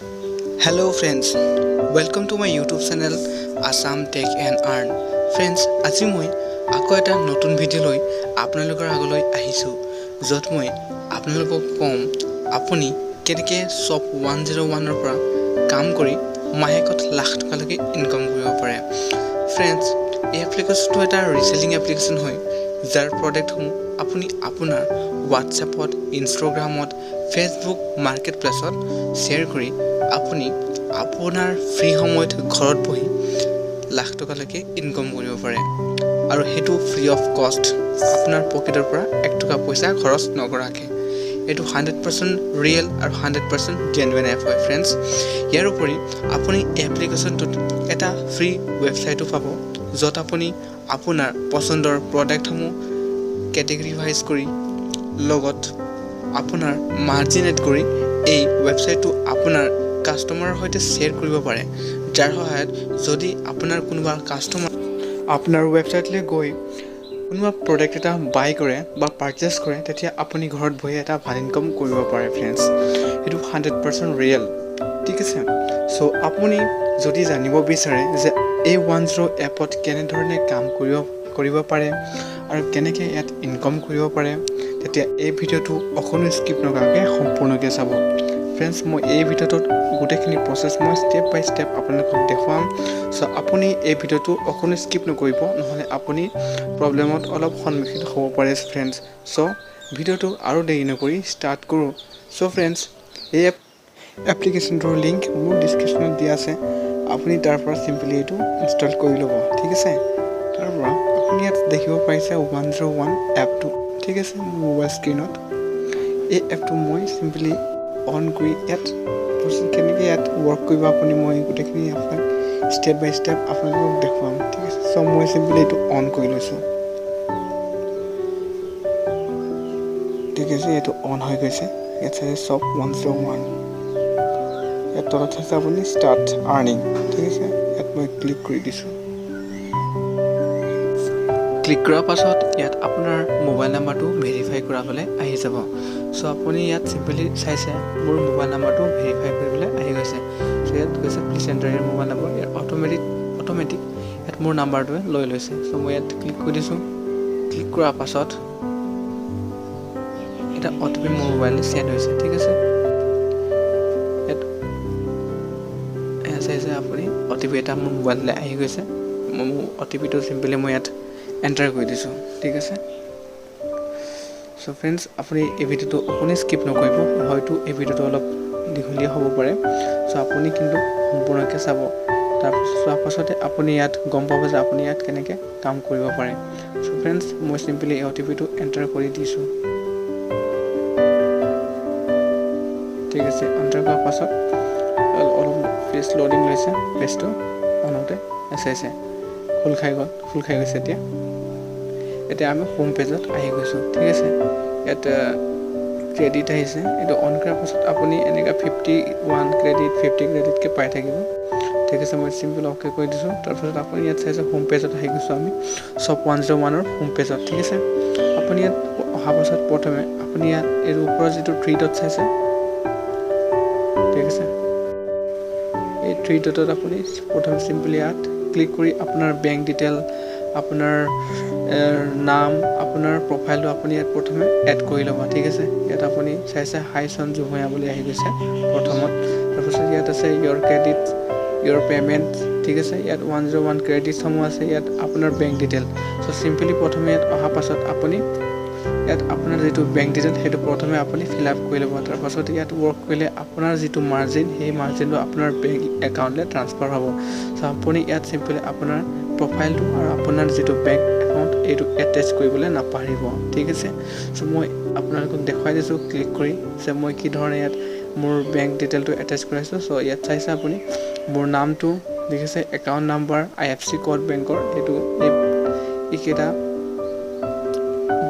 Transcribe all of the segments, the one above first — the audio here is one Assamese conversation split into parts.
Hello friends, welcome to my YouTube channel Assam Tech and Earn. Friends, আজি মই আকৌ এটা নতুন ভিডিঅ' লৈ আপোনালোকৰ আগলৈ আহিছো য'ত মই আপোনালোকক কম আপুনি কেনেকৈ সব 101 ৰ পৰা কাম কৰি মাহেকত লাখ টকালৈকে ইনকাম কৰিব পাৰে। Friends, এই এপ্লিকেশ্যনটো এটা ৰিসেলিং এপ্লিকেশ্যন হয় যাৰ প্ৰডাক্টসমূহ আপুনি আপোনাৰ WhatsAppত, Instagramত, Facebook মাৰ্কেটপ্লেছত শ্বেয়াৰ কৰি আপুনি আপোনাৰ ফ্ৰী সময়ত ঘৰত বহি লাখ টকালৈকে ইনকাম কৰিব পাৰে আৰু হেতু ফ্ৰী অফ কষ্ট আপোনাৰ পকেটৰ পৰা 1 টকা পইচা খৰচ নকৰাকৈ। এটো 100% ৰিয়েল আৰু 100% জেনুইন এপ হয় ফ্ৰেণ্ডছ। ইয়াৰ উপৰি আপুনি এপ্লিকেশ্যনটোত এটা ফ্ৰী ৱেবছাইটো পাব য'ত আপুনি আপোনাৰ পছন্দৰ প্ৰডাক্টসমূহ কেটেগৰী ভাইজ কৰি লগত আপোনাৰ মাৰ্জিন এড কৰি এই ৱেবছাইটটো আপোনাৰ কাস্টমাৰৰ সৈতে শ্বেয়াৰ কৰিব পাৰে, যাৰ সহায়ত যদি আপোনাৰ কোনোবা কাস্টমাৰ আপোনাৰ ৱেবছাইটলৈ গৈ কোনোবা প্ৰডাক্ট এটা বাই কৰে বা পাৰচেজ কৰে তেতিয়া আপুনি ঘৰত বহি এটা ভাল ইনকাম কৰিব পাৰে ফ্ৰেণ্ডছ। এইটো 100% ৰিয়েল, ঠিক আছে। চ' আপুনি যদি জানিব বিচাৰে যে এই 10 এপত কেনেধৰণে কাম কৰিব পাৰে আৰু কেনেকৈ ইয়াত ইনকাম কৰিব পাৰে তেতিয়া এই ভিডিঅ'টো অকণো স্কিপ নকৰাকৈ সম্পূৰ্ণকৈ চাব। ফ্ৰেণ্ডছ, মই এই ভিডিঅ'টোত গোটেইখিনি প্ৰচেছ মই ষ্টেপ বাই ষ্টেপ আপোনালোকক দেখুৱাম। চ' আপুনি এই ভিডিঅ'টো অকণো স্কিপ নকৰিব, নহ'লে আপুনি প্ৰব্লেমত অলপ সন্মুখীন হ'ব পাৰে ফ্ৰেণ্ডছ। চ' ভিডিঅ'টো আৰু দেৰি নকৰি ষ্টাৰ্ট কৰোঁ। চ' ফ্ৰেণ্ডছ, এই এপ্লিকেশ্যনটোৰ লিংক মোৰ ডিছক্ৰিপশ্যনত দিয়া আছে, আপুনি তাৰ পৰা চিম্পলি এইটো ইনষ্টল কৰি ল'ব, ঠিক আছে। তাৰ পৰা আপুনি ইয়াত দেখিব পাৰিছে 101 এপটো, ঠিক আছে, মোৰ মোবাইল স্ক্ৰীণত। এই এপটো মই চিম্পলি অন কৰি ইয়াত কেনেকৈ ইয়াত ৱৰ্ক কৰিব আপুনি মই গোটেইখিনি আপোনাক ষ্টেপ বাই ষ্টেপ আপোনালোকক দেখুৱাম, ঠিক আছে। চ' মই চিম্পলি এইটো অন কৰি লৈছোঁ, ঠিক আছে। এইটো অন হৈ গৈছে। ইয়াত চাইছে সব 101, ইয়াত তলত চাইছে আপুনি ষ্টাৰ্ট আৰ্নিং, ঠিক আছে। ইয়াত মই ক্লিক কৰি দিছোঁ। ক্লিক কৰাৰ পাছত ইয়াত আপোনাৰ মোবাইল নাম্বাৰটো ভেৰিফাই কৰাবলৈ আহি যাব। চ' আপুনি ইয়াত চিম্পলি চাইছে মোৰ মোবাইল নাম্বাৰটো ভেৰিফাই কৰিবলৈ আহি গৈছে। চ' ইয়াত গৈছে please enter year mobile number. ইয়াত অট'মেটিক ইয়াত মোৰ নাম্বাৰটোৱে লৈ লৈছে। চ' মই ইয়াত ক্লিক কৰি দিছোঁ। ক্লিক কৰাৰ পাছত এটা অ'টিপি মোৰ মোবাইললৈ চেণ্ড হৈছে, ঠিক আছে। ইয়াত চাইছে আপুনি অ'টিপি এটা মোৰ মোবাইললৈ আহি গৈছে। মোৰ অ'টিপিটো চিম্পলি মই ইয়াত এণ্টাৰ কৰি দিছোঁ, ঠিক আছে। চ' ফ্ৰেণ্ডছ, আপুনি এই ভিডিঅ'টো অকণি স্কিপ নকৰিব, হয়তো এই ভিডিঅ'টো অলপ দীঘলীয়া হ'ব পাৰে। চ' আপুনি কিন্তু সম্পূৰ্ণকৈ চাব। তাৰপিছত চোৱাৰ পাছতে আপুনি ইয়াত গম পাব যে আপুনি ইয়াত কেনেকৈ কাম কৰিব পাৰে। চ' ফ্ৰেণ্ডছ, মই চিম্পলি এই অ'টিপিটো এণ্টাৰ কৰি দিছোঁ, ঠিক আছে। এণ্টাৰ কৰাৰ পাছত অলপ পেজ লোডিং লৈছে, পেজটো অনতে চাইছে খোল খাই গৈছে। এতিয়া আমি হোম পেজত আহি গৈছোঁ, ঠিক আছে। ইয়াত ক্ৰেডিট আহিছে। এইটো অন কৰাৰ পাছত আপুনি এনেকৈ 51 ক্ৰেডিট 50 ক্ৰেডিটকৈ পাই থাকিব, ঠিক আছে। মই চিম্পল অ'কে কৰি দিছোঁ। তাৰপিছত আপুনি ইয়াত চাইছে হোম পেজত আহি গৈছোঁ আমি সব 101ৰ হোম পেজত, ঠিক আছে। আপুনি ইয়াত অহাৰ পাছত প্ৰথমে আপুনি ইয়াত এই ওপৰৰ যিটো 3 ডট চাইছে, ঠিক আছে। এই 3 ডটত আপুনি প্ৰথমে চিম্পলি ইয়াত ক্লিক কৰি আপোনাৰ বেংক ডিটেইল, আপোনাৰ নাম, আপোনাৰ প্ৰফাইলটো আপুনি ইয়াত প্ৰথমে এড কৰি ল'ব, ঠিক আছে। ইয়াত আপুনি চাইছে হাই সঞ্জু ভূঞা বুলি আহি গৈছে প্ৰথমত। তাৰপিছত ইয়াত আছে ইয়ৰ ক্ৰেডিট, ইয়ৰ পে'মেণ্ট, ঠিক আছে। ইয়াত 101 ক্ৰেডিটসমূহ আছে। ইয়াত আপোনাৰ বেংক ডিটেইল। চ' চিম্পলি প্ৰথমে ইয়াত অহাৰ পাছত আপুনি ইয়াত আপোনাৰ যিটো বেংক ডিটেইল সেইটো প্ৰথমে আপুনি ফিল আপ কৰি ল'ব। তাৰপাছত ইয়াত ৱৰ্ক কৰিলে আপোনাৰ যিটো মাৰ্জিন, সেই মাৰ্জিনটো আপোনাৰ বেংক একাউণ্টলৈ ট্ৰান্সফাৰ হ'ব। চ' আপুনি ইয়াত চিম্পলি আপোনাৰ প্ৰফাইলটো আৰু আপোনাৰ যিটো বেংক একাউণ্ট এইটো এটেচ কৰিবলৈ নাপাহৰিব, ঠিক আছে। চ' মই আপোনালোকক দেখুৱাই দিছোঁ ক্লিক কৰি যে মই কি ধৰণে ইয়াত মোৰ বেংক ডিটেইলটো এটেচ কৰাইছোঁ। চ' ইয়াত চাইছে আপুনি মোৰ নামটো, দেখিছে, একাউণ্ট নাম্বাৰ, IFC কোড বেংকৰ, এইকেইটা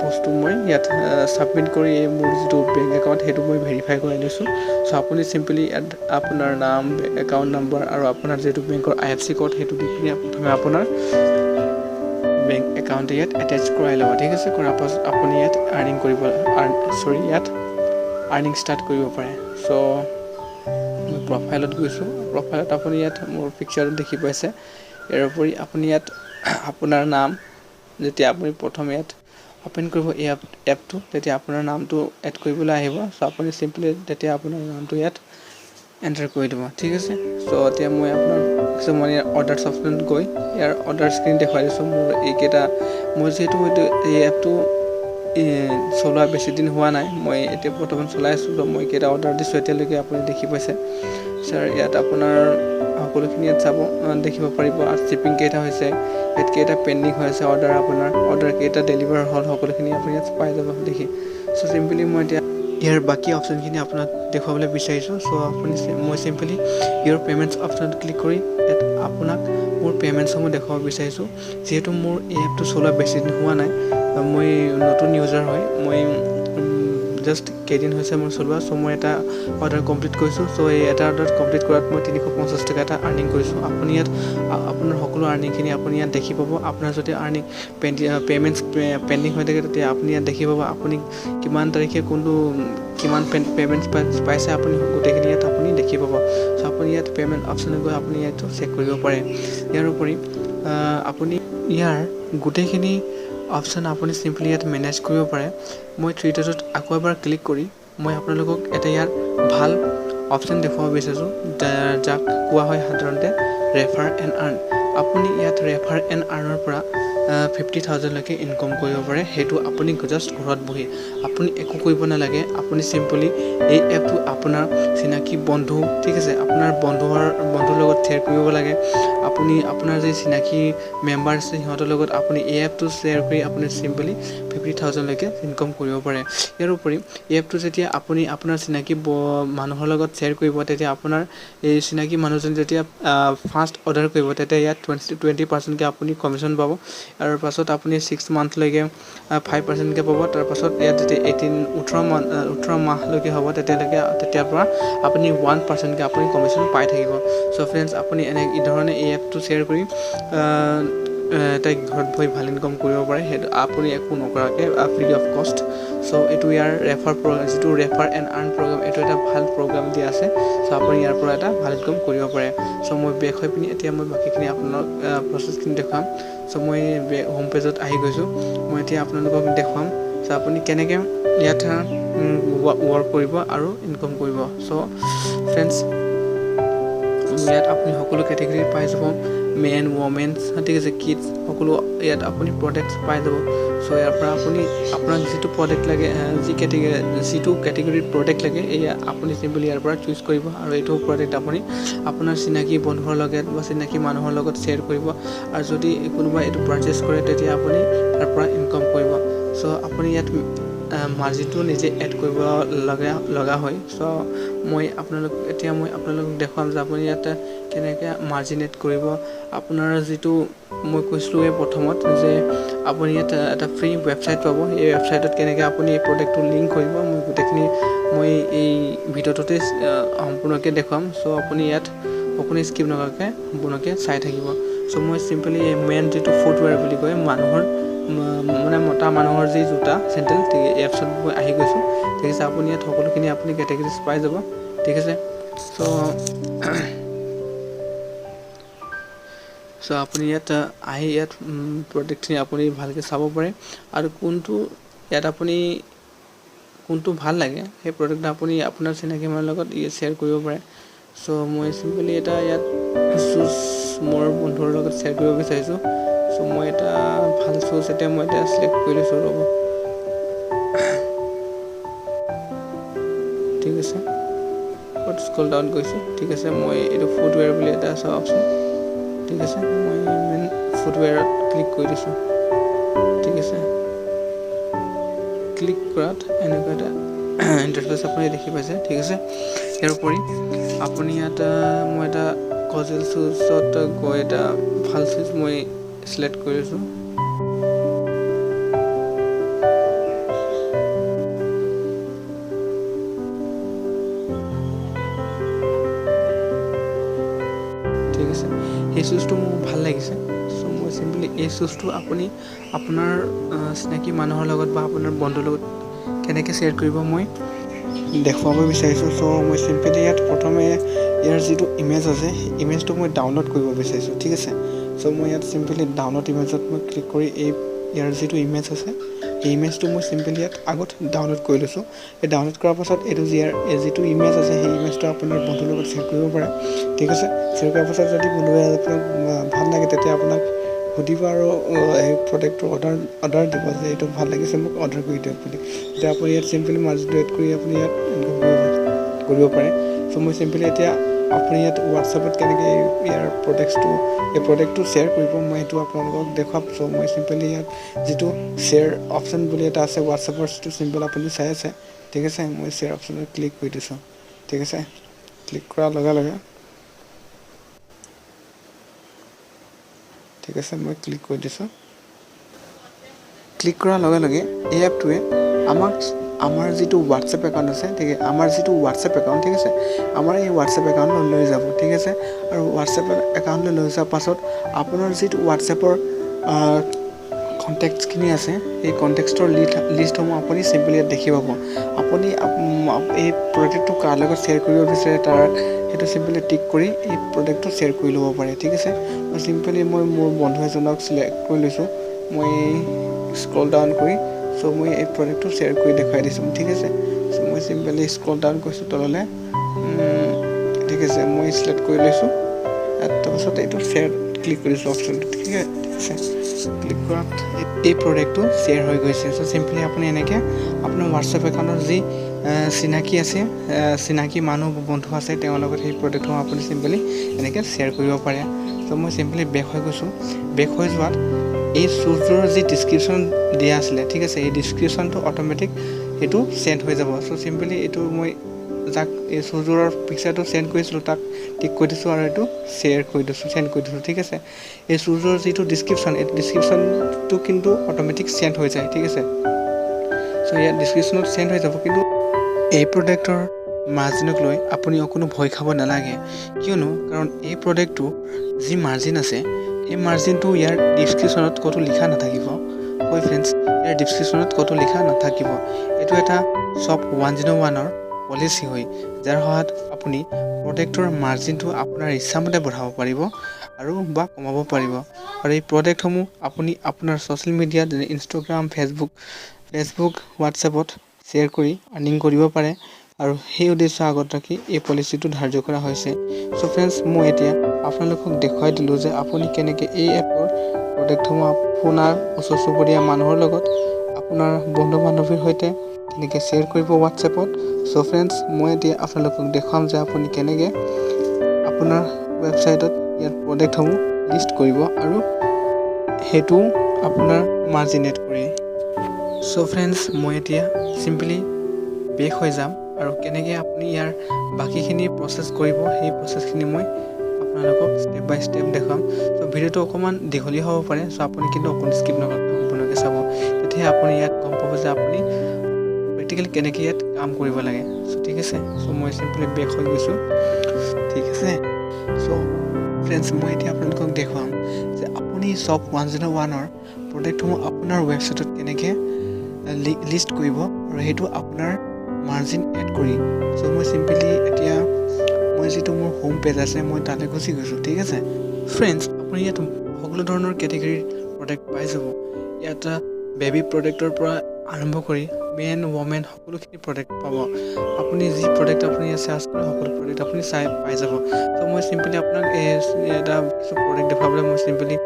বস্তু মই ইয়াত ছাবমিট কৰি মোৰ যিটো বেংক একাউণ্ট সেইটো মই ভেৰিফাই কৰাই লৈছোঁ। চ' আপুনি চিম্পলি ইয়াত আপোনাৰ নাম, একাউণ্ট নাম্বাৰ আৰু আপোনাৰ যিটো বেংকৰ IFC কোড সেইটো দি পিনি প্ৰথমে আপোনাৰ বেংক একাউণ্টে ইয়াত এটেচ কৰাই ল'ব, ঠিক আছে। কৰাৰ পাছত আপুনি ইয়াত ইয়াত আৰ্নিং ষ্টাৰ্ট কৰিব পাৰে। চ' মই প্ৰফাইলত গৈছোঁ। প্ৰফাইলত আপুনি ইয়াত মোৰ পিকচাৰটো দেখি পাইছে। ইয়াৰ উপৰি আপুনি ইয়াত আপোনাৰ নাম যেতিয়া আপুনি প্ৰথম ইয়াত অপেন কৰিব এই এপটো, তেতিয়া আপোনাৰ নামটো এড কৰিবলৈ আহিব। চ' আপুনি চিম্পলি তেতিয়া আপোনাৰ নামটো ইয়াত এণ্টাৰ কৰি দিব, ঠিক আছে। চ' এতিয়া মই আপোনাৰ কিছুমান ইয়াৰ অৰ্ডাৰ্ছ অপশ্যনত গৈ ইয়াৰ অৰ্ডাৰ স্ক্ৰীন দেখুৱাই দিছোঁ। মোৰ এইকেইটা মই যিহেতু এই এপটো চলোৱা বেছি দিন হোৱা নাই, মই এতিয়া বৰ্তমান চলাই আছোঁ। ত' মই কেইটা অৰ্ডাৰ দিছোঁ এতিয়ালৈকে আপুনি দেখি পাইছে। ছাৰ ইয়াত আপোনাৰ সকলোখিনি ইয়াত চাব দেখিব পাৰিব। আৰু শ্বিপিং কেইটা হৈছে, ইয়াত কেইটা পেণ্ডিং হৈ আছে অৰ্ডাৰ কেইটা ডেলিভাৰ হ'ল, সকলোখিনি আপুনি ইয়াত পাই যাব দেখি। চ' চিম্পলি মই এতিয়া ইয়াৰ বাকী অপশ্যনখিনি আপোনাক দেখুৱাবলৈ বিচাৰিছোঁ। চ' মই চিম্পলি ইয়াৰ পে'মেণ্টছ অপশ্যনত ক্লিক কৰি ইয়াত আপোনাক মোৰ পে'মেণ্টছসমূহ দেখুৱাব বিচাৰিছোঁ। যিহেতু মোৰ এই এপটো চলোৱা বেছি দিন হোৱা নাই, মই নতুন ইউজাৰ হয়, মই জাষ্ট কেইদিন হৈছে মোৰ চলোৱা। চ' মই এটা অৰ্ডাৰ কমপ্লিট কৰিছোঁ। চ' এই এটা অৰ্ডাৰ কমপ্লিট কৰাত মই 350 টকা এটা আৰ্নিং কৰিছোঁ। আপুনি ইয়াত আপোনাৰ সকলো আৰ্নিংখিনি আপুনি ইয়াত দেখি পাব। আপোনাৰ যদি আৰ্নিং পে'মেণ্টছ পেণ্ডিং হৈ থাকে, তেতিয়া আপুনি ইয়াত দেখি পাব আপুনি কিমান তাৰিখে কিমান পে'মেণ্টছ পাইছে, আপুনি গোটেইখিনি ইয়াত আপুনি দেখি পাব। চ' আপুনি ইয়াত পে'মেণ্ট অপশ্যনত গৈ আপুনি ইয়াতো চেক কৰিব পাৰে। ইয়াৰ উপৰি আপুনি ইয়াৰ গোটেইখিনি অপশ্যন আপুনি চিম্পলি ইয়াত মেনেজ কৰিব পাৰে। মই থ্ৰী ডটত আকৌ এবাৰ ক্লিক কৰি মই আপোনালোকক এটা ইয়াৰ ভাল অপশ্যন দেখুৱাব বিচাৰিছোঁ, যাক কোৱা হয় সাধাৰণতে ৰেফাৰ এণ্ড আৰ্ণ। আপুনি ইয়াত ৰেফাৰ এণ্ড আৰ্ণৰ পৰা 50,000লৈকে ইনকাম কৰিব পাৰে। সেইটো আপুনি জাষ্ট ঘৰত বহি, আপুনি একো কৰিব নালাগে। আপুনি চিম্পলি এই এপটো আপোনাৰ চিনাকি বন্ধু, ঠিক আছে, আপোনাৰ বন্ধুৰ লগত শ্বেয়াৰ কৰিব লাগে। আপুনি আপোনাৰ যি চিনাকি মেম্বাৰ আছে সিহঁতৰ লগত আপুনি এই এপটো শ্বেয়াৰ কৰি আপুনি চিম্পলি 50,000লৈকে ইনকাম কৰিব পাৰে। ইয়াৰ উপৰি এই এপটো যেতিয়া আপুনি আপোনাৰ চিনাকি মানুহৰ লগত শ্বেয়াৰ কৰিব, তেতিয়া আপোনাৰ এই চিনাকি মানুহজন যেতিয়া ফাৰ্ষ্ট অৰ্ডাৰ কৰিব, তেতিয়া ইয়াত 20%কৈ আপুনি কমিশ্যন পাব। আৰু পাছত আপুনি 6 মান্থলৈকে 5%কৈ পাব। তাৰপাছত ইয়াত যেতিয়া 18 মাহলৈকে হ'ব, তেতিয়াৰ পৰা আপুনি 1%কৈ আপুনি কমিশ্যন পাই থাকিব। চ' ফ্ৰেণ্ডছ, আপুনি এনেধৰণে এই এপটো শ্বেয়াৰ কৰি তাইক ঘৰত বহি ভাল ইনকাম কৰিব পাৰে। সেইটো আপুনি একো নকৰাকৈ ফ্ৰী অফ কষ্ট। চ' এইটো ইয়াৰ যিটো ৰেফাৰ এণ্ড আৰ্ণ প্ৰগ্ৰাম, এইটো এটা ভাল প্ৰগ্ৰাম দিয়া আছে। চ' আপুনি ইয়াৰ পৰা এটা ভাল ইনকাম কৰিব পাৰে। চ' মই বেক হৈ পিনি এতিয়া মই বাকীখিনি আপোনালোক প্ৰচেছখিনি দেখুৱাম। চ' মই হোম পেজত আহি গৈছোঁ। মই এতিয়া আপোনালোকক দেখুৱাম চ' আপুনি কেনেকৈ ইয়াত ৱৰ্ক কৰিব আৰু ইনকাম কৰিব। চ' ফ্ৰেণ্ডছ, ইয়াত আপুনি সকলো কেটেগৰী পাই যাব, মেন ৱমেন্স, ঠিক আছে, কিডছ, সকলো ইয়াত আপুনি প্ৰডাক্টছ পাই যাব। চ' ইয়াৰ পৰা আপোনাক যিটো প্ৰডাক্ট লাগে, যিটো কেটেগৰীৰ প্ৰডাক্ট লাগে, এয়া আপুনি চিম্পলি ইয়াৰ পৰা চুজ কৰিব। আৰু এইটো প্ৰডাক্ট আপুনি আপোনাৰ চিনাকি বন্ধুৰ লগত বা চিনাকি মানুহৰ লগত শ্বেয়াৰ কৰিব। আৰু যদি কোনোবাই এইটো পাৰচেছ কৰে, তেতিয়া আপুনি তাৰ পৰা ইনকাম কৰিব। চ' আপুনি ইয়াত মাৰ্জিনটো নিজে এড কৰিব লগা হয়। চ' মই আপোনালোকক দেখুৱাম যে আপুনি ইয়াত কেনেকৈ মাৰ্জিন এড কৰিব। আপোনাৰ যিটো মই কৈছিলোঁ প্ৰথমত যে আপুনি ইয়াত এটা ফ্ৰী ৱেবছাইট পাব। এই ৱেবছাইটত কেনেকৈ আপুনি এই প্ৰডাক্টটো লিংক কৰিব, মই গোটেইখিনি এই ভিডিঅ'টোতে সম্পূৰ্ণকৈ দেখুৱাম। চ' আপুনি ইয়াত স্কিপ নকৰাকৈ সম্পূৰ্ণকৈ চাই থাকিব। চ' মই চিম্পলি মেইন যিটো ফুটৱেৰ বুলি কয়, মতা মানুহৰ যি জোতা চেণ্ডেল, এই এপছত মই আহি গৈছোঁ, ঠিক আছে। আপুনি ইয়াত সকলোখিনি আপুনি কেটেগৰিজ পাই যাব, ঠিক আছে। চ' আপুনি ইয়াত আহি ইয়াত প্ৰডাক্টখিনি আপুনি ভালকৈ চাব পাৰে। আৰু কোনটো ভাল লাগে, সেই প্ৰডাক্টটো আপুনি আপোনাৰ চিনাকি মানুহৰ লগত শ্বেয়াৰ কৰিব পাৰে। চ' মই চিম্পলি এটা ইয়াত শ্বুজ মোৰ বন্ধুৰ লগত শ্বেয়াৰ কৰিব বিচাৰিছোঁ। চ' মই এটা ভাল শ্বুজ মই এতিয়া চিলেক্ট কৰি লৈছোঁ, ৰ'ব, ঠিক আছে। স্ক্ৰল ডাউন কৰিছোঁ, ঠিক আছে। মই এইটো ফুটৱেৰ বুলি এটা আছে অপশ্যন, ঠিক আছে। মই মেইন ফুটৱেৰত ক্লিক কৰি দিছোঁ, ঠিক আছে। ক্লিক কৰাত এনেকুৱা এটা ইণ্টাৰফেচ আপুনি দেখি পাইছে, ঠিক আছে। ইয়াৰ উপৰি আপুনি ইয়াত মই এটা কজেল শ্বুজত গৈ এটা ভাল শ্বুজ মই চিলেক্ট কৰিছোঁ। ঠিক আছে, সেই শ্বুজটো মোৰ ভাল লাগিছে। চ' মই চিম্পলি এই শ্বুজটো আপুনি আপোনাৰ চিনাকি মানুহৰ লগত বা আপোনাৰ বন্ধুৰ লগত কেনেকৈ শ্বেয়াৰ কৰিব মই দেখুৱাব বিচাৰিছোঁ। চ' মই চিম্পলি ইয়াত প্ৰথমে ইয়াৰ যিটো ইমেজ আছে সেই ইমেজটো মই ডাউনলোড কৰিব বিচাৰিছোঁ ঠিক আছে চ' মই ইয়াত চিম্পলি ডাউনলোড ইমেজত মই ক্লিক কৰি ইয়াৰ যিটো ইমেজ আছে এই ইমেজটো মই চিম্পলি ইয়াত আগত ডাউনলোড কৰি লৈছোঁ এই ডাউনলোড কৰাৰ পাছত এইটো যিটো ইমেজ আছে সেই ইমেজটো আপোনাৰ বন্ধুৰ লগত শ্বেয়াৰ কৰিব পাৰে ঠিক আছে শ্বেয়াৰ কৰাৰ পাছত যদি বন্ধুৱে আপোনাক ভাল লাগে তেতিয়া আপোনাক সুধিব আৰু এই প্ৰডাক্টটো অৰ্ডাৰ দিব যে এইটো ভাল লাগিছে মোক অৰ্ডাৰ কৰি দিয়ক বুলি তেতিয়া আপুনি ইয়াত চিম্পলি মাৰ্জিনটো এড কৰি আপুনি ইয়াত ইনকাম কৰিব পাৰে চ' মই চিম্পলি এতিয়া আপুনি ইয়াত হোৱাটছএপত কেনেকৈ ইয়াৰ প্ৰডাক্টটো শ্বেয়াৰ কৰিব মই এইটো আপোনালোকক দেখুৱাম চ' মই চিম্পলি ইয়াত যিটো শ্বেয়াৰ অপশ্যন বুলি এটা আছে হোৱাটছএপৰ যিটো চিম্পল আপুনি চাই আছে ঠিক আছে মই শ্বেয়াৰ অপশ্যনত ক্লিক কৰি দিছোঁ ঠিক আছে ক্লিক কৰাৰ লগে লগে ঠিক আছে মই ক্লিক কৰি দিছোঁ ক্লিক কৰাৰ লগে লগে এই এপটোৱে আমাৰ যিটো হোৱাটছএপ একাউণ্ট আছে ঠিক আছে আমাৰ যিটো হোৱাটছএপ একাউণ্ট ঠিক আছে আমাৰ এই হোৱাটছএপ একাউণ্টলৈ লৈ যাব ঠিক আছে আৰু হোৱাটছএপ একাউণ্টলৈ লৈ যোৱাৰ পাছত আপোনাৰ যিটো হোৱাটছএপৰ কণ্টেক্টছখিনি আছে এই কণ্টেক্টছৰ লিষ্টসমূহ আপুনি চিম্পলি ইয়াত দেখি পাব আপুনি এই প্ৰডাক্টটো কাৰ লগত শ্বেয়াৰ কৰিব বিচাৰে তাৰ সেইটো চিম্পলি টিক কৰি এই প্ৰডাক্টটো শ্বেয়াৰ কৰি ল'ব পাৰে ঠিক আছে মই চিম্পলি মই মোৰ বন্ধু এজনক চিলেক্ট কৰি লৈছোঁ মই স্ক্ৰল ডাউন কৰি চ' মই এই প্ৰডাক্টটো শ্বেয়াৰ কৰি দেখুৱাই দিছোঁ ঠিক আছে চ' মই চিম্পলি স্ক্ৰল ডাউন কৰিছোঁ তললৈ ঠিক আছে মই চিলেক্ট কৰি লৈছোঁ তাৰপাছত এইটো শ্বেয়াৰ ক্লিক কৰিছোঁ অপশ্যনটো ঠিক আছে ক্লিক কৰাত এই প্ৰডাক্টটো শ্বেয়াৰ হৈ গৈছে চ' চিম্পলি আপুনি এনেকৈ আপোনাৰ হোৱাটছএপ একাউণ্টৰ যি চিনাকি আছে চিনাকি মানুহ বন্ধু আছে তেওঁৰ লগত সেই প্ৰডাক্টসমূহ আপুনি চিম্পলি এনেকৈ শ্বেয়াৰ কৰিব পাৰে চ' মই চিম্পলি বেক হৈ গৈছোঁ বেক হৈ যোৱাত এই শ্বুজৰ যি ডিছক্ৰিপশ্যন দিয়া আছিলে ঠিক আছে এই ডিছক্ৰিপশ্যনটো অট'মেটিক সেইটো চেণ্ড হৈ যাব চ' চিম্পলি এইটো মই যাক এই শ্বুজৰ পিকচাৰটো চেণ্ড কৰিছিলোঁ তাক টিক কৰি দিছোঁ আৰু এইটো শ্বেয়াৰ কৰি দিছোঁ চেণ্ড কৰি দিছোঁ ঠিক আছে এই শ্বুজৰ যিটো ডিছক্ৰিপশ্যন এই ডিছক্ৰিপশ্যনটো কিন্তু অট'মেটিক চেণ্ড হৈ যায় ঠিক আছে চ' ইয়াত ডিছক্ৰিপশ্যনত চেণ্ড হৈ যাব কিন্তু এই প্ৰডাক্টৰ মাৰ্জিনক লৈ আপুনি অকণো ভয় খাব নালাগে কিয়নো কাৰণ এই প্ৰডাক্টটো যি মাৰ্জিন আছে এই মাৰ্জিনটো ইয়াৰ ডিছক্ৰিপশ্যনত ক'তো লিখা নাথাকিব হয় ফ্ৰেণ্ডছ ইয়াৰ ডিছক্ৰিপশ্যনত ক'তো লিখা নাথাকিব এইটো এটা শ্বপ 101ৰ পলিচি হয় যাৰ সহায়ত আপুনি প্ৰডাক্টৰ মাৰ্জিনটো আপোনাৰ ইচ্ছামতে বঢ়াব পাৰিব আৰু বা কমাব পাৰিব আৰু এই প্ৰডাক্টসমূহ আপুনি আপোনাৰ ছ'চিয়েল মিডিয়াত যেনে ইনষ্টাগ্ৰাম ফেচবুক হোৱাটছএপত শ্বেয়াৰ কৰি আৰ্নিং কৰিব পাৰে আৰু সেই উদ্দেশ্য আগত ৰাখি এই পলিচিটো ধাৰ্য কৰা হৈছে চ' ফ্ৰেণ্ডছ মই এতিয়া আপোনালোকক দেখুৱাই দিলোঁ যে আপুনি কেনেকৈ এই এপৰ প্ৰডাক্টসমূহ আপোনাৰ ওচৰ চুবুৰীয়া মানুহৰ লগত আপোনাৰ বন্ধু বান্ধৱীৰ সৈতে কেনেকৈ শ্বেয়াৰ কৰিব হোৱাটছএপত চ' ফ্ৰেণ্ডছ মই এতিয়া আপোনালোকক দেখুৱাম যে আপুনি কেনেকৈ আপোনাৰ ৱেবছাইটত ইয়াৰ প্ৰডাক্টসমূহ লিষ্ট কৰিব আৰু সেইটো আপোনাৰ মাৰ্জিন এড কৰি চ' ফ্ৰেণ্ডছ মই এতিয়া চিম্পলি বেক হৈ যাম আৰু কেনেকৈ আপুনি ইয়াৰ বাকীখিনি প্ৰচেছ কৰিব সেই প্ৰচেছখিনি মই আপোনালোকক ষ্টেপ বাই ষ্টেপ দেখুৱাম চ' ভিডিঅ'টো অকণমান দীঘলীয়া হ'ব পাৰে চ' আপুনি কিন্তু অকণ স্কিপ নকৰাকৈ সম্পূৰ্ণকৈ চাব তেতিয়াহে আপুনি ইয়াত গম পাব যে আপুনি প্ৰেক্টিকেলি কেনেকৈ ইয়াত কাম কৰিব লাগে চ' ঠিক আছে চ' মই চিম্পলি বেক হৈ গৈছোঁ ঠিক আছে চ' ফ্ৰেণ্ডছ মই এতিয়া আপোনালোকক দেখুৱাম যে আপুনি শ্বপ 101ৰ প্ৰডাক্টসমূহ আপোনাৰ ৱেবছাইটত কেনেকৈ লিষ্ট কৰিব আৰু সেইটো আপোনাৰ মাৰ্জিন এড কৰি চ' মই চিম্পলি এতিয়া মই যিটো মোৰ হোম পেজ আছে মই তালৈ গুচি গৈছোঁ ঠিক আছে ফ্ৰেণ্ডছ আপুনি ইয়াত সকলো ধৰণৰ কেটেগৰীৰ প্ৰডাক্ট পাই যাব ইয়াত বেবী প্ৰডাক্টৰ পৰা আৰম্ভ কৰি মেন ৱমেন সকলোখিনি প্ৰডাক্ট পাব আপুনি যি প্ৰডাক্ট আপুনি চাৰ্চ কৰে সকলো প্ৰডাক্ট আপুনি পাই যাব চ' মই চিম্পলি আপোনাক এটা কিছু প্ৰডাক্ট দেখুৱাবলৈ মই চিম্পলি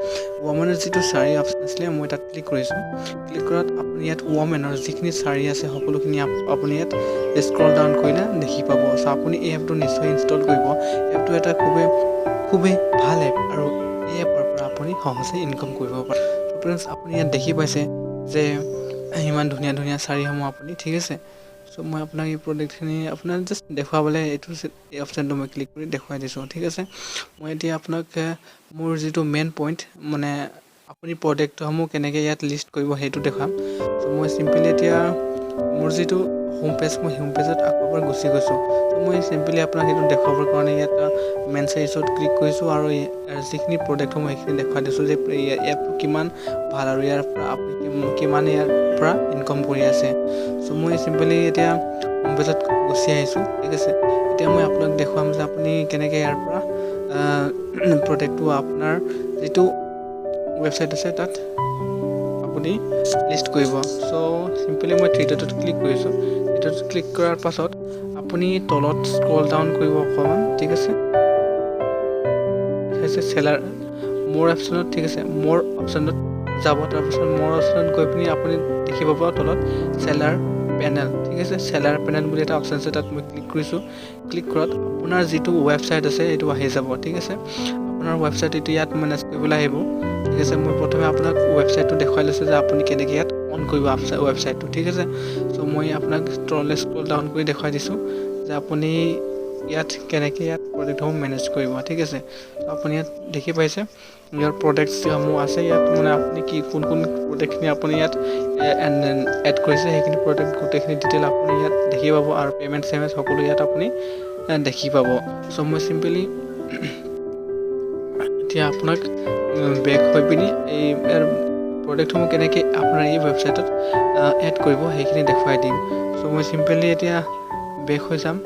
ৱমেনৰ যিটো শাৰী অপশ্যন আছিলে মই তাত ক্লিক কৰিছোঁ ক্লিক কৰাত আপুনি ইয়াত ৱমেনৰ যিখিনি শাৰী আছে সকলোখিনি আপুনি ইয়াত স্ক্ৰল ডাউন কৰিলে দেখি পাব চ' আপুনি এই এপটো নিশ্চয় ইনষ্টল কৰিব এপটো এটা খুবেই ভাল এপ আৰু এই এপৰ পৰা আপুনি সহজে ইনকাম কৰিব পাৰে চ' ফ্ৰেণ্ডছ আপুনি ইয়াত দেখি পাইছে যে ইমান ধুনীয়া ধুনীয়া শাৰীসমূহ আপুনি ঠিক আছে চ' মই আপোনাক এই প্ৰডাক্টখিনি আপোনাক জাষ্ট দেখুৱাবলৈ এই অপশ্যনটো মই ক্লিক কৰি দেখুৱাই দিছোঁ ঠিক আছে মই এতিয়া আপোনাক মোৰ যিটো মেইন পইণ্ট মানে আপুনি প্ৰডাক্টসমূহ কেনেকৈ ইয়াত লিষ্ট কৰিব সেইটো দেখুৱাম চ' মই চিম্পলি এতিয়া মোৰ যিটো হোম পেজ মই হোম পেজত আকৌ এবাৰ গুচি গৈছোঁ চ' মই চিম্পলি আপোনাক সেইটো দেখুৱাবৰ কাৰণে ইয়াত মেইন চাইজত ক্লিক কৰিছোঁ আৰু যিখিনি প্ৰডাক্টসমূহ সেইখিনি দেখুৱাই দিছোঁ যে এপটো কিমান ভাল আৰু ইয়াৰ পৰা আপুনি কিমান ইয়াৰ পৰা ইনকাম কৰি আছে চ' মই চিম্পলি এতিয়া হোম পেজত গুচি আহিছোঁ ঠিক আছে এতিয়া মই আপোনাক দেখুৱাম যে আপুনি কেনেকৈ ইয়াৰ পৰা প্ৰডাক্টটো আপোনাৰ যিটো ৱেবছাইট আছে তাত আপুনি লিষ্ট কৰিব। চ' চিম্পলি মই থ্ৰী ডটত ক্লিক কৰিছোঁ। থ্ৰী ডটত ক্লিক কৰাৰ পাছত আপুনি তলত স্ক্ৰল ডাউন কৰিব অকণমান, ঠিক আছে। চেলাৰ মোৰ অপশ্যনত, ঠিক আছে, মোৰ অপশ্যনত যাব। তাৰপিছত মোৰ অপশ্যনত গৈ পিনি আপুনি দেখিব পাব তলত চেলাৰ পেনেল, ঠিক আছে। চেলাৰ পেনেল বুলি এটা অপশ্যন আছে, তাত মই ক্লিক কৰিছোঁ। ক্লিক কৰাত আপোনাৰ যিটো ৱেবছাইট আছে সেইটো আহি যাব, ঠিক আছে। আপোনাৰ ৱেবছাইট এইটো ইয়াত মেনেজ কৰিবলৈ আহিব, ঠিক আছে। মই প্ৰথমে আপোনাক ৱেবছাইটটো দেখুৱাই লৈছোঁ যে আপুনি কেনেকৈ ইয়াত অন কৰিব ৱেবছাইটটো, ঠিক আছে। চ' মই আপোনাক স্ক্ৰল ডাউন কৰি দেখুৱাই দিছোঁ যে আপুনি ইয়াত কেনেকৈ ইয়াত প্ৰডাক্টসমূহ মেনেজ কৰিব, ঠিক আছে। চ' আপুনি ইয়াত দেখি পাইছে ইয়াৰ প্ৰডাক্টসমূহ আছে। ইয়াত মানে আপুনি কোন প্ৰডাক্টখিনি আপুনি ইয়াত এড কৰিছে সেইখিনি প্ৰডাক্ট গোটেইখিনি ডিটেইল আপুনি ইয়াত দেখি পাব, আৰু পে'মেণ্ট সকলো ইয়াত আপুনি দেখি পাব। চ' মই চিম্পলি এতিয়া আপোনাক বেক হৈ পিনি এই প্ৰডাক্টসমূহ কেনেকৈ আপোনাৰ এই ৱেবছাইটত এড কৰিব সেইখিনি দেখুৱাই দিম। চ' মই চিম্পলি এতিয়া বেক হৈ যাম,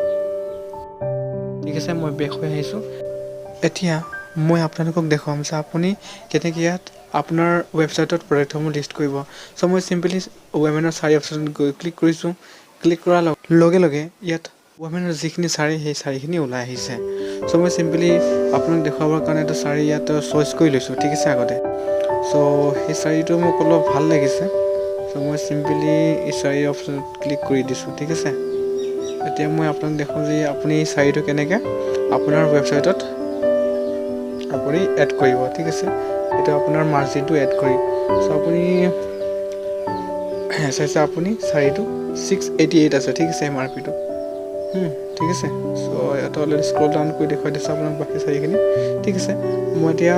ঠিক আছে। মই বেক হৈ আহিছোঁ। এতিয়া মই আপোনালোকক দেখুৱাম যে আপুনি কেনেকৈ ইয়াত আপোনাৰ ৱেবছাইটত প্ৰডাক্টসমূহ লিষ্ট কৰিব। চ' মই চিম্পলি ৱমেনৰ শাৰী অপশ্যনত গৈ ক্লিক কৰিছোঁ। ক্লিক কৰাৰ লগে লগে ইয়াত ৱমেনৰ যিখিনি শাৰী সেই শাৰীখিনি ওলাই আহিছে। চ' মই চিম্পলি আপোনাক দেখুৱাবৰ কাৰণে এটা শাৰী ইয়াত চইচ কৰি লৈছোঁ, ঠিক আছে আগতে। চ' সেই শাৰীটো মোক অলপ ভাল লাগিছে। চ' মই চিম্পলি এই শাৰী অপশ্যনত ক্লিক কৰি দিছোঁ, ঠিক আছে। এতিয়া মই আপোনাক দেখুৱাম যে আপুনি এই শাৰীটো কেনেকৈ আপোনাৰ ৱেবছাইটত আপুনি এড কৰিব, ঠিক আছে। এইটো আপোনাৰ মাৰ্জিনটো এড কৰি। চ' আপুনি চাইছে আপুনি শাৰীটো 688 আছে, ঠিক আছে, MRPটো, ঠিক আছে। চ' ইয়াত অলৰেডি স্ক্ৰল ডাউন কৰি দেখুৱাই দিছোঁ আপোনাক বাকী শাৰীখিনি, ঠিক আছে। মই এতিয়া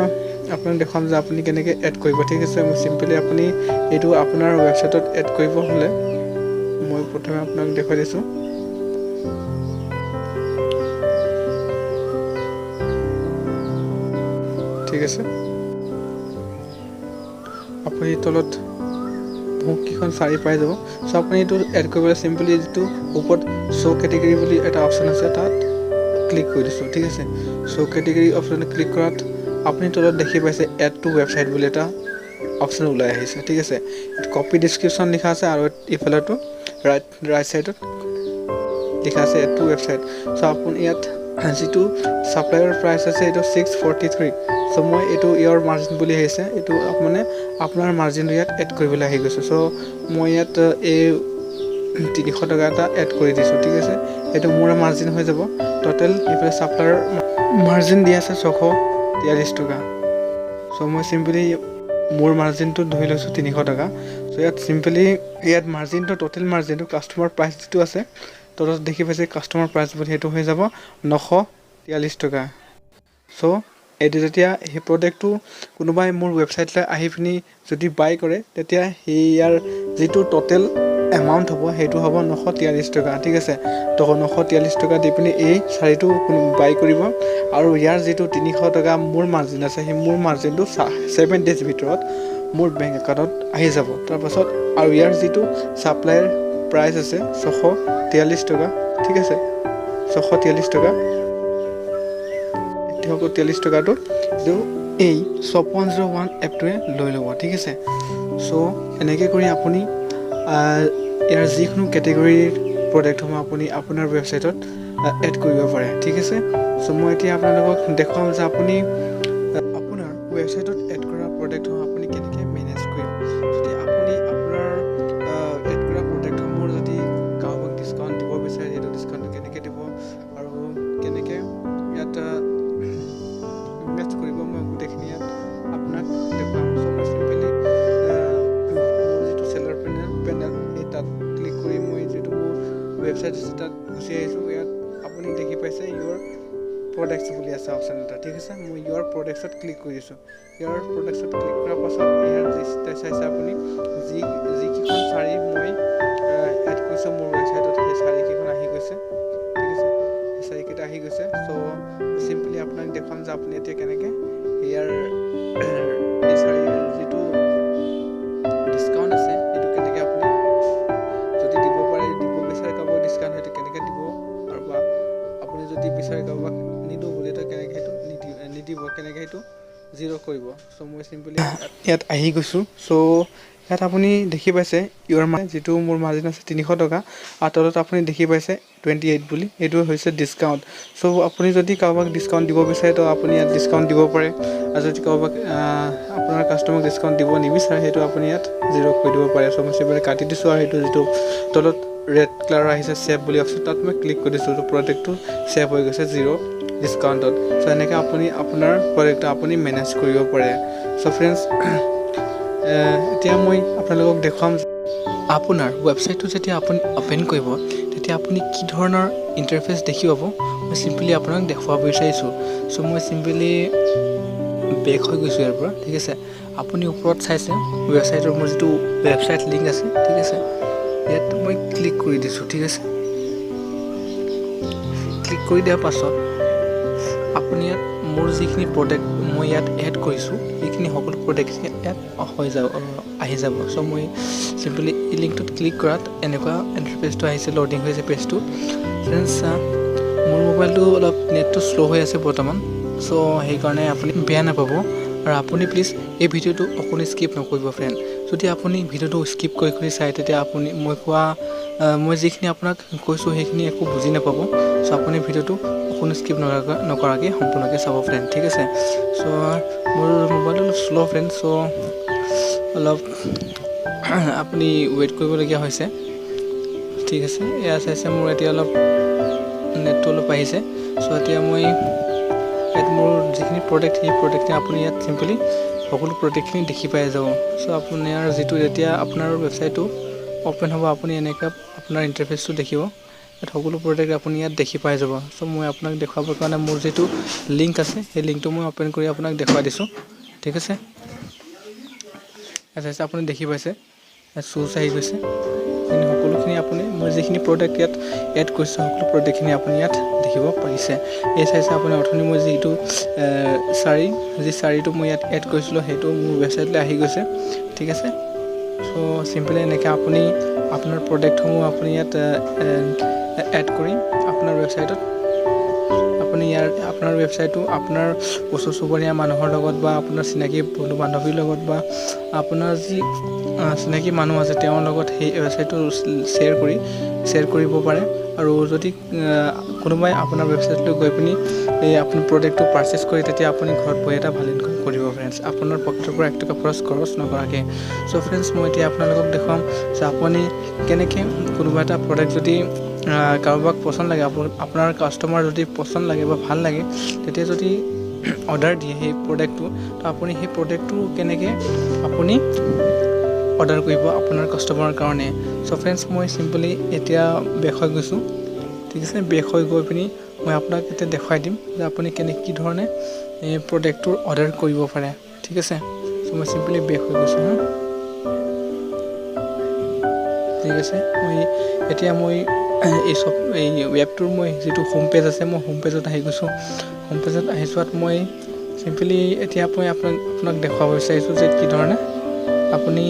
আপোনাক দেখুৱাম যে আপুনি কেনেকৈ এড কৰিব, ঠিক আছে। মই চিম্পলি আপুনি এইটো আপোনাৰ ৱেবছাইটত এড কৰিব হ'লে মই প্ৰথমে আপোনাক দেখুৱাই দিছোঁ। ঠিক আছে, আপুনি তলত বহুতকেইখন শাৰী পাই যাব। চ' আপুনি এইটো এড কৰিবলৈ চিম্পলি যিটো ওপৰত শ্ব' কেটেগৰী বুলি এটা অপশ্যন আছে তাত ক্লিক কৰি দিছোঁ, ঠিক আছে। শ্ব' কেটেগৰী অপশ্যনত ক্লিক কৰাত আপুনি তলত দেখি পাইছে এড টু ৱেবছাইট বুলি এটা অপশ্যন ওলাই আহিছে, ঠিক আছে। কপি ডিছক্ৰিপশ্যন লিখা আছে, আৰু ইফালেতো ৰাইট ছাইডত লিখা আছে এড টু ৱেবছাইট। চ' আপুনি ইয়াত যিটো ছাপ্লাইৰ প্ৰাইচ আছে এইটো 643। চ' মই এইটো ইয়াৰ মাৰ্জিন বুলি আহিছে, এইটো মানে আপোনাৰ মাৰ্জিনটো ইয়াত এড কৰিবলৈ আহি গৈছে। চ' মই ইয়াত এই 300 টকা এটা এড কৰি দিছোঁ, ঠিক আছে। এইটো মোৰ মাৰ্জিন হৈ যাব। টোটেল এইফালে ছাপ্লাইৰ মাৰ্জিন দি আছে 643 টকা। চ' মই চিম্পলি মোৰ মাৰ্জিনটো ধৰি লৈছোঁ 300 টকা। চ' ইয়াত চিম্পলি ইয়াত মাৰ্জিনটো টোটেল মাৰ্জিনটো কাষ্টমাৰ প্ৰাইচ যিটো আছে তলত দেখি পাইছে কাষ্টমাৰ প্ৰাইচ বুলি, সেইটো হৈ যাব 943 টকা। চ' এইটো যেতিয়া সেই প্ৰডাক্টটো কোনোবাই মোৰ ৱেবছাইটলৈ আহি পিনি যদি বাই কৰে তেতিয়া ইয়াৰ যিটো টোটেল এমাউণ্ট হ'ব সেইটো হ'ব 943 টকা, ঠিক আছে। তো 943 টকা দি পিনি এই শাৰীটো বাই কৰিব, আৰু ইয়াৰ যিটো 300 টকা মোৰ মাৰ্জিন আছে সেই মোৰ মাৰ্জিনটো 7 ডেইজ ভিতৰত মোৰ বেংক একাউণ্টত আহি যাব। তাৰপাছত আৰু ইয়াৰ যিটো ছাপ্লাইৰ প্ৰাইচ আছে 643 টকা, ঠিক আছে। 643 টকা, 643 টকাটো এইটো এই 5401 এপটোৱে লৈ ল'ব, ঠিক আছে। চ' এনেকৈ কৰি আপুনি ইয়াৰ যিকোনো কেটেগৰীৰ প্ৰডাক্টসমূহ আপুনি আপোনাৰ ৱেবছাইটত এড কৰিব পাৰে, ঠিক আছে। চ' মই এতিয়া আপোনালোকক দেখুৱাম যে আপুনি আপোনাৰ ৱেবছাইটত এড কৰা প্ৰডাক্টসমূহ আপুনি কেনেকৈ মেনেজ কৰিব। যদি আপুনি আপোনাৰ এড কৰা প্ৰডাক্টসমূহ যদি কাৰোবাক ডিছকাউণ্ট দিব বিচাৰে সেইটো ডিছকাউণ্টটো কেনেকৈ দিব আৰু কেনেকৈ ইয়াত ইনভেষ্ট কৰিব, মই গোটেইখিনি ইয়াত আপোনাক দেখুৱাম। চ' মই চিম্পলি মোৰ যিটো চেলাৰ পেনেল সেই তাত ক্লিক কৰি মই যিটো মোৰ ৱেবছাইট আছে তাত গুচি আহিছোঁ। ইয়াত আপুনি দেখি পাইছে ইয়ৰ প্ৰডাক্টছ বুলি আছে অপশ্যন এটা, ঠিক আছে। মই ইয়ৰ প্ৰডাক্টছত ক্লিক কৰি দিছোঁ। ইয়ৰ প্ৰডাক্টছত ক্লিক কৰাৰ পাছত ইয়াৰ চাইছে আপুনি যিকেইখন শাৰী মই এড কৰিছোঁ মোৰ ৱেবছাইটত সেই শাৰীকেইখন আহি গৈছে, ঠিক আছে। সেই শাৰীকেইটা আহি গৈছে। চ' চিম্পলি আপোনাক দেখুৱাম যে আপুনি এতিয়া কেনেকৈ ইয়াৰ এই শাৰীৰ যিটো ডিছকাউণ্ট আছে সেইটো কেনেকৈ আপুনি যদি দিব বিচাৰে কাৰোবাক ডিছকাউণ্ট সেইটো কেনেকৈ দিব, আৰু বা আপুনি যদি বিচাৰে কাৰোবাক নিদিওঁ এটা কেনেকৈ সেইটো নিদিব কেনেকৈ সেইটো জিৰ' কৰিব। চ' মই চিম্পলি ইয়াত আহি গৈছোঁ। চ' ইয়াত আপুনি দেখি পাইছে ইউৰ যিটো মোৰ মাৰ্জিন আছে 300 টকা আৰু তলত আপুনি দেখি পাইছে 28 বুলি, এইটো হৈছে ডিছকাউণ্ট। চ' আপুনি যদি কাৰোবাক ডিছকাউণ্ট দিব বিচাৰে তো আপুনি ইয়াত ডিছকাউণ্ট দিব পাৰে, আৰু যদি কাৰোবাক আপোনাৰ কাষ্টমাৰক ডিছকাউণ্ট দিব নিবিচাৰে সেইটো আপুনি ইয়াত জিৰ' কৰি দিব পাৰে। চ' মই চিম্পলি কাটি দিছোঁ আৰু সেইটো যিটো তলত ৰেড কালাৰ আহিছে ছেভ বুলি অপশ্যন তাত মই ক্লিক কৰি দিছোঁ। তো প্ৰডাক্টটো ছেভ হৈ গৈছে জিৰ' ডিছকাউণ্টত। চ' এনেকৈ আপুনি আপোনাৰ প্ৰডাক্টটো আপুনি মেনেজ কৰিব পাৰে। চ' ফ্ৰেণ্ডছ এতিয়া মই আপোনালোকক দেখুৱাম আপোনাৰ ৱেবছাইটটো যেতিয়া আপুনি অ'পেন কৰিব তেতিয়া আপুনি কি ধৰণৰ ইণ্টাৰফেচ দেখি পাব মই চিম্পলি আপোনাক দেখুৱাব বিচাৰিছোঁ। চ' মই চিম্পলি বেক হৈ গৈছোঁ ইয়াৰ পৰা, ঠিক আছে। আপুনি ওপৰত চাইছে ৱেবছাইটৰ মোৰ যিটো ৱেবছাইট লিংক আছে, ঠিক আছে, ইয়াত মই ক্লিক কৰি দিছোঁ, ঠিক আছে। ক্লিক কৰি দিয়াৰ পাছত আপুনি ইয়াত মোৰ যিখিনি প্ৰডাক্ট মই ইয়াত এড কৰিছোঁ সেইখিনি সকলো প্ৰডাক্টখিনি ইয়াত আহি যাব। চ' মই চিম্পলি এই লিংকটোত ক্লিক কৰাত এনেকুৱা ইণ্টাৰফেচটো আহিছে, ল'ডিং হৈছে পেজটো। ফ্ৰেণ্ডছ মোৰ মোবাইলটো অলপ নেটটো শ্ল' হৈ আছে বৰ্তমান, চ' সেইকাৰণে আপুনি বেয়া নাপাব। আৰু আপুনি প্লিজ এই ভিডিঅ'টো অকণো স্কিপ নকৰিব ফ্ৰেণ্ড। যদি আপুনি ভিডিঅ'টো স্কিপ কৰি চায় তেতিয়া আপুনি মই যিখিনি আপোনাক কৈছোঁ সেইখিনি একো বুজি নাপাব। চ' আপুনি ভিডিঅ'টো অকণো স্কিপ নকৰাকৈ সম্পূৰ্ণকৈ চাব ফ্ৰেণ্ড, ঠিক আছে। চ' মোৰ মোবাইলটো অলপ শ্ল' ফ্ৰেণ্ড, চ' অলপ আপুনি ৱেইট কৰিবলগীয়া হৈছে, ঠিক আছে। এয়া চাইছে মোৰ এতিয়া অলপ নেটটো অলপ আহিছে। চ' এতিয়া মই ইয়াত মোৰ যিখিনি প্ৰডাক্ট সেই প্ৰডাক্টখিনি আপুনি ইয়াত চিম্পলি সকলো প্ৰডাক্টখিনি দেখি পাই যাব। চ' আপোনাৰ যিটো যেতিয়া আপোনাৰ ৱেবছাইটটো অ'পেন হ'ব আপুনি এনেকৈ আপোনাৰ ইণ্টাৰফেচটো দেখিব, ইয়াত সকলো প্ৰডাক্ট আপুনি ইয়াত দেখি পাই যাব। চ' মই আপোনাক দেখুৱাবৰ কাৰণে মোৰ যিটো লিংক আছে সেই লিংকটো মই অ'পেন কৰি আপোনাক দেখুৱাই দিছোঁ, ঠিক আছে। ইয়াত চাইছে আপুনি দেখি পাইছে ইয়াত শ্বুজ আহি গৈছে, সকলোখিনি আপুনি মই যিখিনি প্ৰডাক্ট ইয়াত এড কৰিছোঁ সকলো প্ৰডাক্টখিনি আপুনি ইয়াত দেখিব পাৰিছে। এই চাইছে আপুনি অথনি মই যিটো শাৰীটো মই ইয়াত এড কৰিছিলোঁ সেইটো মোৰ ৱেবছাইটলৈ আহি গৈছে, ঠিক আছে। চ' চিম্পলি এনেকৈ আপুনি আপোনাৰ প্ৰডাক্টসমূহ আপুনি ইয়াত এড কৰি আপোনাৰ ৱেবছাইটত আপুনি আপোনাৰ ৱেবছাইটটো আপোনাৰ ওচৰ চুবুৰীয়া মানুহৰ লগত বা আপোনাৰ চিনাকি বন্ধু বান্ধৱীৰ লগত বা আপোনাৰ যি চিনাকি মানুহ আছে তেওঁৰ লগত সেই ৱেবছাইটটো শ্বেয়াৰ কৰিব পাৰে। আৰু যদি কোনোবাই আপোনাৰ ৱেবছাইটলৈ গৈ পিনি আপোনাৰ প্ৰডাক্টটো পাৰচেছ কৰে তেতিয়া আপুনি ঘৰত বহি এটা ভাল ইনকাম কৰিব ফ্ৰেণ্ডছ, আপোনাৰ পকেটৰ পৰা 1 টকা খৰচ নকৰাকৈ। চ' ফ্ৰেণ্ডছ মই এতিয়া আপোনালোকক দেখুৱাম যে আপুনি কেনেকৈ কোনোবা এটা প্ৰডাক্ট যদি কাৰোবাক পচন্দ লাগে, আপোনাৰ কাষ্টমাৰ যদি পচন্দ লাগে বা ভাল লাগে তেতিয়া যদি অৰ্ডাৰ দিয়ে সেই প্ৰডাক্টটো, তো আপুনি সেই প্ৰডাক্টটো কেনেকৈ আপুনি অৰ্ডাৰ কৰিব আপোনাৰ কাষ্টমাৰৰ কাৰণে। চ' ফ্ৰেণ্ডছ মই চিম্পলি এতিয়া বেক হৈ গৈছোঁ, ঠিক আছে। বেক হৈ গৈ পিনি মই আপোনাক এতিয়া দেখুৱাই দিম যে আপুনি কি ধৰণে এই প্ৰডাক্টটোৰ অৰ্ডাৰ কৰিব পাৰে, ঠিক আছে। চ' মই চিম্পলি বেক হৈ গৈছোঁ, ঠিক আছে। এতিয়া মই এই ৱেবটোৰ মই যিটো হোম পেজ আছে মই হোম পেজত আহি গৈছোঁ। হোম পেজত আহি যোৱাত মই চিম্পলি এতিয়া মই আপোনাক দেখুৱাব বিচাৰিছোঁ যে কি ধৰণে আপুনি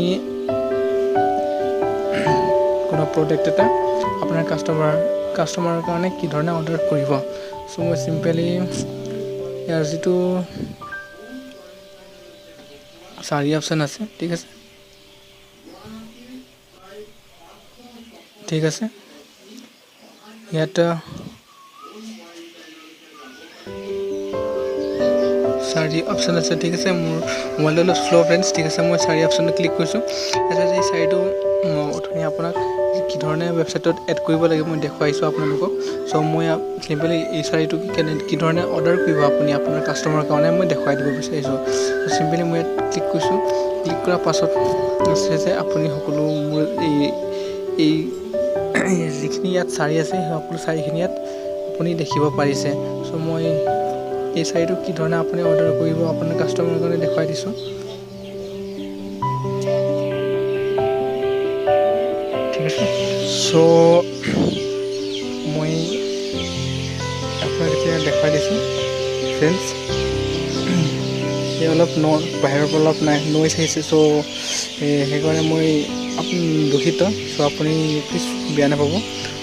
কোনো প্ৰডাক্ট এটা আপোনাৰ কাষ্টমাৰৰ কাৰণে কি ধৰণে অৰ্ডাৰ কৰিব। চ' মই চিম্পলি ইয়াৰ যিটো শাৰী অপশ্যন আছে, ঠিক আছে, ঠিক আছে। ইয়াত শাৰী অপশ্যন আছে, ঠিক আছে। মোৰ মোবাইলটো অলপ শ্ল' ফ্ৰেণ্ডছ, ঠিক আছে। মই শাৰী অপশ্যনটো ক্লিক কৰিছোঁ। তাৰপিছত এই শাৰীটো অথনি আপোনাক কি ধৰণে ৱেবছাইটত এড কৰিব লাগে মই দেখুৱাইছোঁ আপোনালোকক। চ' মই চিম্পলি এই শাৰীটো কি ধৰণে অৰ্ডাৰ কৰিব আপুনি আপোনাৰ কাষ্টমাৰৰ কাৰণে মই দেখুৱাই দিব বিচাৰিছোঁ। চিম্পলি মই ইয়াত ক্লিক কৰিছোঁ। ক্লিক কৰাৰ পাছত আছে যে আপুনি সকলো মোৰ এই যিখিনি ইয়াত শাৰী আছে সেই সকলো শাৰীখিনি ইয়াত আপুনি দেখিব পাৰিছে। চ' মই এই শাৰীটো কি ধৰণে আপুনি অৰ্ডাৰ কৰিব আপোনাৰ কাষ্টমাৰৰ কাৰণে দেখুৱাই দিছোঁ, ঠিক আছে। চ' মই আপোনাক এতিয়া দেখুৱাই দিছোঁ ফ্ৰেণ্ডছ। এই অলপ বাহিৰৰ পৰা অলপ নইজ আহিছে, চ' সেইকাৰণে মই দুখিত। চ' আপুনি প্লিজ বেয়া নাপাব,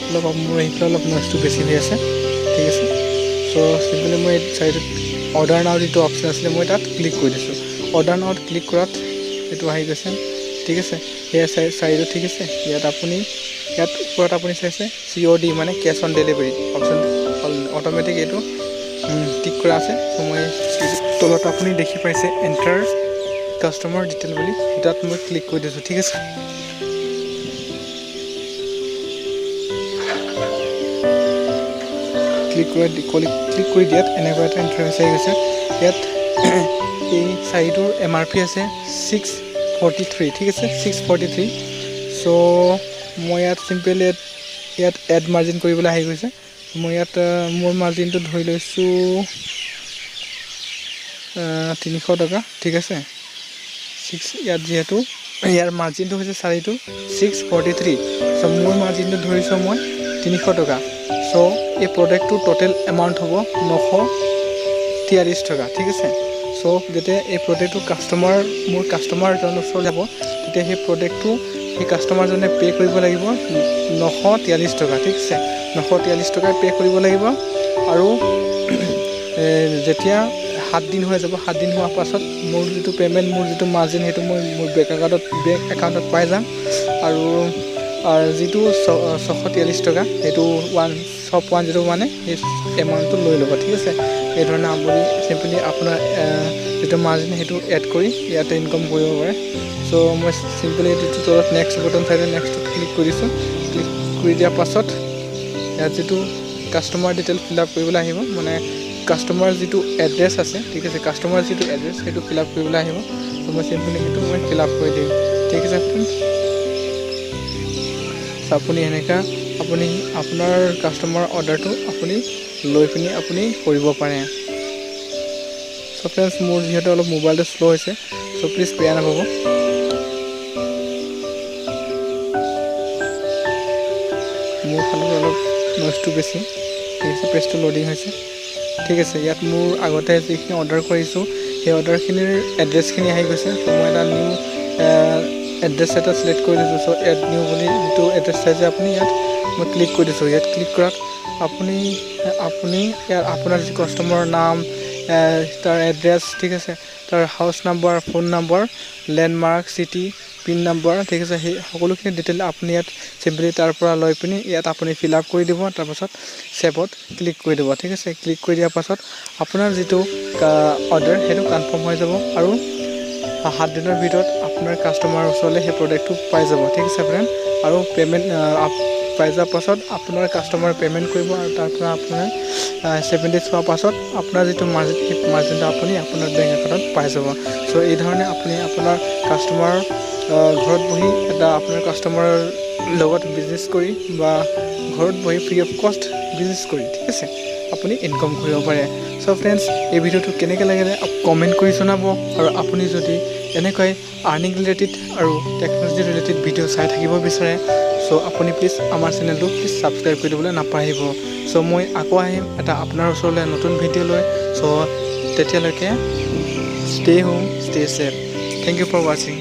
অলপ মোৰ এইফালে অলপ নইজটো বেছি হৈ আছে, ঠিক আছে। চ' চ' চিম্পলি মই চাইডত অৰ্ডাৰ নাও যিটো অপশ্যন আছিলে মই তাত ক্লিক কৰি দিছোঁ। অৰ্ডাৰ নাওত ক্লিক কৰাত এইটো আহি গৈছে, ঠিক আছে। সেয়া চাইডত ঠিক আছে। ইয়াত ওপৰত আপুনি চাইছে COD মানে cash on delivery option automatic এইটো টিক কৰা আছে। চ' মই তলত আপুনি দেখি পাইছে এণ্টাৰ কাষ্টমাৰ ডিটেইল বুলি, তাত মই ক্লিক কৰি দিছোঁ, ঠিক আছে। ক্লিক কৰি দিয়াত এনেকুৱা এটা ইণ্টাৰফেচ আহি গৈছে। ইয়াত এই শাড়ীটোৰ MRP আছে 643, ঠিক আছে, 643। চ' মই ইয়াত চিম্পলি ইয়াত এড মাৰ্জিন কৰিবলৈ আহি গৈছে। মই ইয়াত মোৰ মাৰ্জিনটো ধৰি লৈছোঁ 300 টকা, ঠিক আছে। ইয়াত যিহেতু ইয়াৰ মাৰ্জিনটো হৈছে শাড়ীটো 643, চ' মোৰ মাৰ্জিনটো ধৰিছোঁ মই 300 টকা। চ' এই প্ৰডাক্টটোৰ টোটেল এমাউণ্ট হ'ব 943 টকা, ঠিক আছে। চ' যেতিয়া এই প্ৰডাক্টটো মোৰ কাষ্টমাৰজনৰ ওচৰত যাব, তেতিয়া সেই প্ৰডাক্টটো সেই কাষ্টমাৰজনে পে' কৰিব লাগিব 943 টকা, ঠিক আছে। 943 টকা পে' কৰিব লাগিব। আৰু যেতিয়া 7 দিন হৈ যাব, 7 দিন হোৱাৰ পাছত মোৰ যিটো পে'মেণ্ট, মোৰ যিটো মাৰ্জিন সেইটো মই মোৰ বেংক একাউণ্টত পাই যাম। আৰু যিটো 643 টকা সেইটো 10 মানে সেই এমাউণ্টটো লৈ ল'ব, ঠিক আছে। এইধৰণে আপুনি চিম্পলি আপোনাৰ যিটো মাৰ্জিন সেইটো এড কৰি ইয়াতে ইনকাম কৰিব পাৰে। চ' মই চিম্পলি এইটো তলত নেক্সট বটন চাইডে নেক্সটত ক্লিক কৰিছোঁ। ক্লিক কৰি দিয়াৰ পাছত ইয়াত যিটো কাষ্টমাৰ ডিটেইল ফিল আপ কৰিবলৈ আহিব, মানে কাষ্টমাৰ যিটো এড্ৰেছ আছে, ঠিক আছে, কাষ্টমাৰ যিটো এড্ৰেছ সেইটো ফিল আপ কৰিবলৈ আহিব। চ' মই চিম্পলি সেইটো মই ফিল আপ কৰি দিম, ঠিক আছে ফ্ৰেণ্ডছ। চ' আপুনি এনেকুৱা আপুনি আপোনাৰ কাষ্টমাৰ অৰ্ডাৰটো আপুনি লৈ পিনি আপুনি কৰিব পাৰে। চ' ফ্ৰেণ্ডছ, মোৰ যিহেতু অলপ মোবাইলটো শ্ল' হৈছে, চ' প্লিজ বেয়া নাপাব। মোৰ ফালৰ অলপ নইজটো বেছি, ঠিক আছে। পেজটো লোডিং হৈছে, ঠিক আছে। ইয়াত মোৰ আগতে যিখিনি অৰ্ডাৰ কৰিছোঁ সেই অৰ্ডাৰখিনিৰ এড্ৰেছখিনি আহি গৈছে। চ' মই এটা নিউ এড্ৰেছ এটা ছিলেক্ট কৰি দিছোঁ। চ' এড নিউ বুলি যিটো এড্ৰেছ চাইছে আপুনি ইয়াত মই ক্লিক কৰি দিছোঁ। ইয়াত ক্লিক কৰাত আপুনি ইয়াত আপোনাৰ যি কাষ্টমাৰৰ নাম, তাৰ এড্ৰেছ, ঠিক আছে, তাৰ house number, phone number, landmark, city, pin number, ঠিক আছে, সেই সকলোখিনি ডিটেইল আপুনি ইয়াত চিম্পলি তাৰ পৰা লৈ পিনি ইয়াত আপুনি ফিল আপ কৰি দিব। তাৰপাছত ছেভত ক্লিক কৰি দিব, ঠিক আছে। ক্লিক কৰি দিয়াৰ পাছত আপোনাৰ যিটো অৰ্ডাৰ সেইটো কনফাৰ্ম হৈ যাব আৰু 7 দিনৰ ভিতৰত আপোনাৰ কাষ্টমাৰৰ ওচৰলৈ সেই প্ৰডাক্টটো পাই যাব, ঠিক আছে ফ্ৰেণ্ড। আৰু পে'মেণ্ট পাই যোৱাৰ পাছত আপোনাৰ কাষ্টমাৰে পে'মেণ্ট কৰিব আৰু তাৰ পৰা আপোনাৰ 7 days হোৱাৰ পাছত আপোনাৰ যিটো মাৰ্জিন সেই মাৰ্জিনটো আপুনি আপোনাৰ বেংক একাউণ্টত পাই যাব। চ' এই ধৰণে আপুনি আপোনাৰ কাষ্টমাৰ ঘৰত বহি আপোনাৰ কাষ্টমাৰৰ লগত বিজনেছ কৰি বা ঘৰত বহি ফ্ৰী অফ কষ্ট বিজনেছ কৰি, ঠিক আছে, আপুনি ইনকাম কৰিব পাৰে। চ' ফ্ৰেণ্ডছ, এই ভিডিঅ'টো কেনেকৈ লাগিলে কমেণ্ট কৰি জনাব। আৰু আপুনি যদি এনেকৈ আৰ্নিং ৰিলেটেড আৰু টেকন'লজি ৰিলেটেড ভিডিঅ' চাই থাকিব বিচাৰে, চ' আপুনি প্লিজ আমাৰ চেনেলটো প্লিজ ছাবস্ক্ৰাইব কৰি দিবলৈ নাপাহৰিব। চ' মই আকৌ আহিম এটা আপোনাৰ ওচৰলৈ নতুন ভিডিঅ' লৈ। চ' তেতিয়ালৈকে stay home, stay safe. Thank you for ৱাচিং।